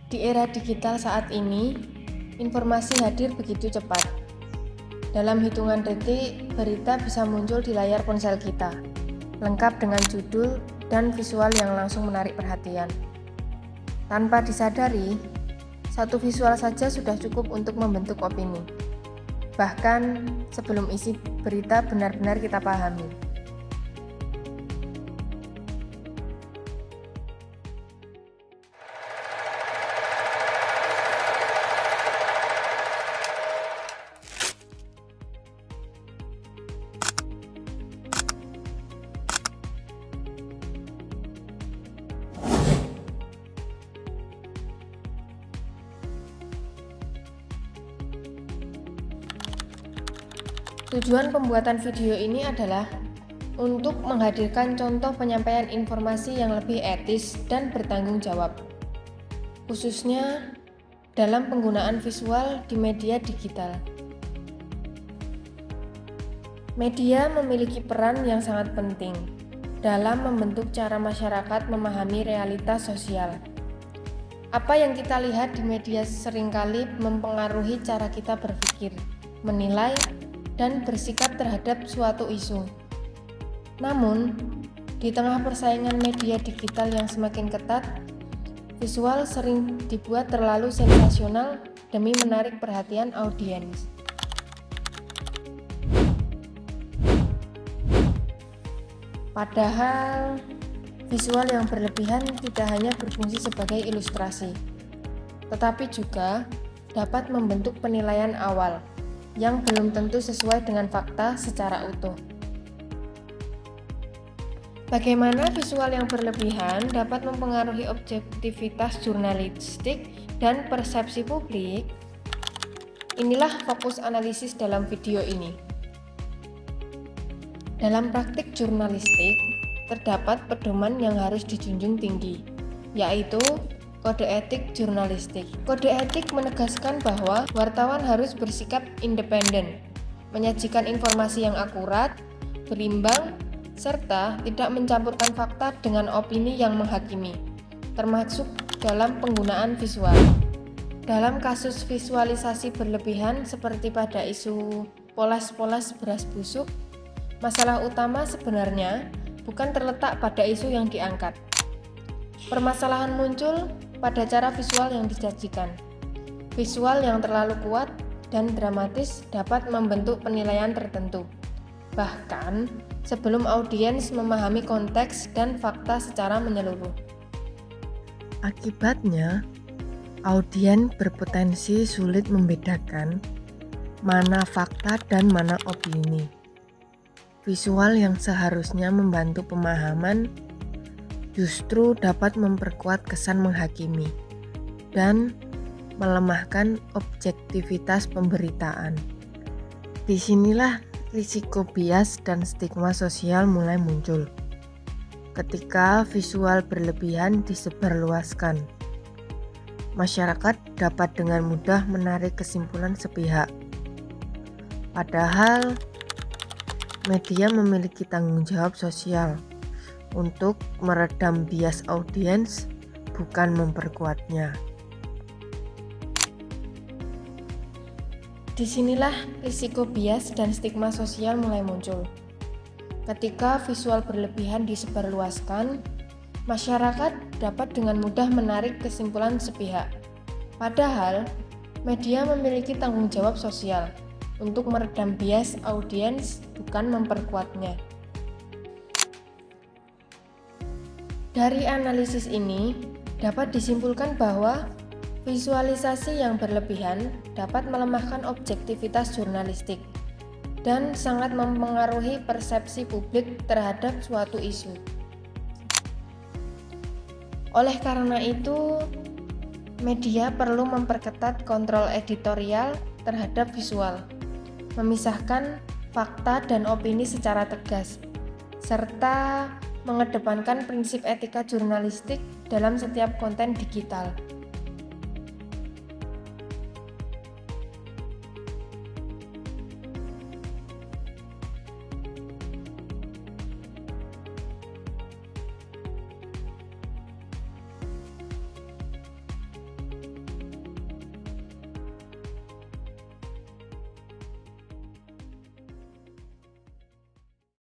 Di era digital saat ini, informasi hadir begitu cepat. Dalam hitungan detik, berita bisa muncul di layar ponsel kita, lengkap dengan judul dan visual yang langsung menarik perhatian. Tanpa disadari, satu visual saja sudah cukup untuk membentuk opini. Bahkan sebelum isi berita benar-benar kita pahami. Tujuan pembuatan video ini adalah untuk menghadirkan contoh penyampaian informasi yang lebih etis dan bertanggung jawab, khususnya dalam penggunaan visual di media digital. Media memiliki peran yang sangat penting dalam membentuk cara masyarakat memahami realitas sosial. Apa yang kita lihat di media seringkali mempengaruhi cara kita berpikir, menilai, dan bersikap terhadap suatu isu. Namun, di tengah persaingan media digital yang semakin ketat, visual sering dibuat terlalu sensasional demi menarik perhatian audiens. Padahal, visual yang berlebihan tidak hanya berfungsi sebagai ilustrasi, tetapi juga dapat membentuk penilaian awal yang belum tentu sesuai dengan fakta secara utuh. Bagaimana visual yang berlebihan dapat mempengaruhi objektivitas jurnalistik dan persepsi publik? Inilah fokus analisis dalam video ini. Dalam praktik jurnalistik, terdapat pedoman yang harus dijunjung tinggi, yaitu Kode etik jurnalistik. Kode etik menegaskan bahwa wartawan harus bersikap independen, menyajikan informasi yang akurat, berimbang, serta tidak mencampurkan fakta dengan opini yang menghakimi, termasuk dalam penggunaan visual. Dalam kasus visualisasi berlebihan seperti pada isu poles-poles beras busuk, masalah utama sebenarnya bukan terletak pada isu yang diangkat. Permasalahan muncul pada cara visual yang disajikan. Visual yang terlalu kuat dan dramatis dapat membentuk penilaian tertentu, bahkan sebelum audiens memahami konteks dan fakta secara menyeluruh. Akibatnya, audiens berpotensi sulit membedakan mana fakta dan mana opini. Visual yang seharusnya membantu pemahaman justru dapat memperkuat kesan menghakimi dan melemahkan objektivitas pemberitaan. Disinilah risiko bias dan stigma sosial mulai muncul ketika visual berlebihan disebarluaskan. Masyarakat dapat dengan mudah menarik kesimpulan sepihak, padahal media memiliki tanggung jawab sosial untuk meredam bias audiens, bukan memperkuatnya. Disinilah risiko bias dan stigma sosial mulai muncul. Ketika visual berlebihan disebarluaskan, masyarakat dapat dengan mudah menarik kesimpulan sepihak. Padahal, media memiliki tanggung jawab sosial untuk meredam bias audiens, bukan memperkuatnya. Dari analisis ini, dapat disimpulkan bahwa visualisasi yang berlebihan dapat melemahkan objektivitas jurnalistik dan sangat mempengaruhi persepsi publik terhadap suatu isu. Oleh karena itu, media perlu memperketat kontrol editorial terhadap visual, memisahkan fakta dan opini secara tegas, serta mengedepankan prinsip etika jurnalistik dalam setiap konten digital.